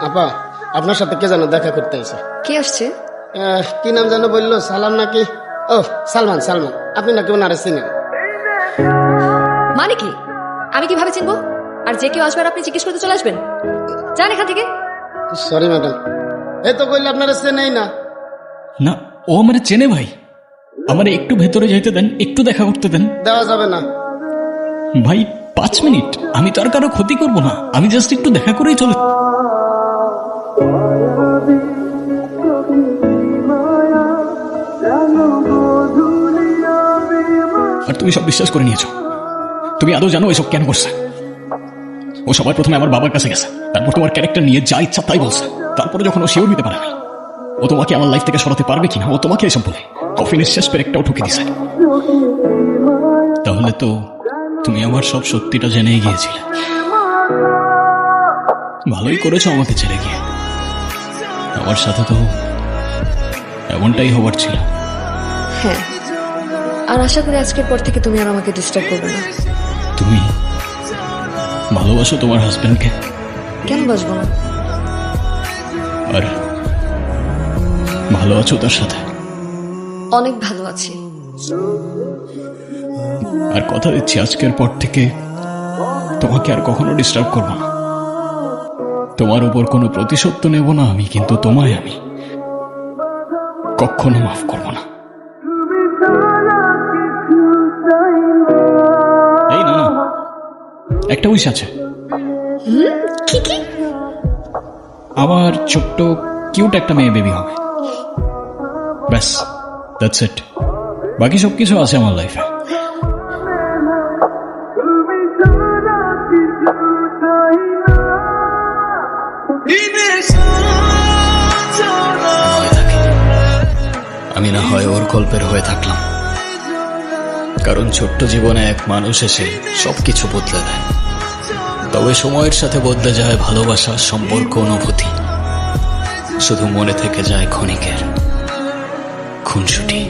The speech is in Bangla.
আপা, আপনার সাথে কে যেন দেখা করতে এসে। কে আসছে? কি নাম যেন বললো, সালাম নাকি? ও সালমান, সালমান। আপনি নাকি ওনারে চিনেন? মানে কি? আমি কিভাবে চিনবো? আর যে কেউ আসবে আর আপনি জিজ্ঞেস করতে চলে আসবেন? যান এখান থেকে। সরি ম্যাডাম, এই তো কইলে আপনারা চেনেই না। না, ও আমারে চেনে ভাই। আমারে একটু ভেতরে যাইতে দেন, একটু দেখা করতে দেন। দেওয়া যাবে না ভাই 5 মিনিট, আমি তো আর কারো ক্ষতি করব না, আমি জাস্ট একটু দেখা করেই চলে। আর তুমি সব বিশ্বাস করে নিয়েছো। তুমি আদৌ জানো এসব কেন করছে? ও সবার প্রথমে আমার বাবার কাছে গেছে, তারপর তোমার ক্যারেক্টার নিয়ে যা ইচ্ছা তাই বলছে। তারপরে যখন ও শিওর নিতে পারে নাই ও তোমাকে আমার লাইফ থেকে সরাতে পারবে কিনা, ও তোমাকে এসব বলে কফিনের শেষ পেরেকটাও ঠুকে দিছে। তাহলে তো তুমি আমার সব সত্যিটা জেনেই গিয়েছিলে। ভালোই করেছো আমাকে ছেড়ে গিয়ে। আমার সাথে তো এমনটাই হবার ছিল। হ্যাঁ, আর আশা করি আজকের পর থেকে তুমি আর আমাকে ডিস্টার্ব করবে না। তুমি ভালোবাসো তোমার হাজবেন্ডকে? কেন বাসবো না? আর ভালো আছো তার সাথে? অনেক ভালো আছি। আর কথা দিচ্ছি আজকের পর থেকে তোমাকে আর কখনো ডিস্টার্ব করবো না। তোমার উপর কোনো প্রতিশোধ তো নেব না আমি, কিন্তু তোমায় আমি কখনো মাফ করব না। এই না, একটা উইশ আছে। কি কি? আমার ছোট্ট কিউট একটা মেয়ে বেবি হবে, ব্যাস, দ্যাটস ইট। বাকি সবকিছু আছে আমার লাইফে। আমি না হয় ওর গল্পের হয়ে থাকলাম, কারণ ছোট্ট জীবনে এক মানুষ এসে সবকিছু বদলে দেয়। তবে সময়ের সাথে বদলে যায় ভালোবাসা, সম্পর্ক, অনুভূতি। শুধু মনে থেকে যায় ক্ষণিকের খুনসুটি।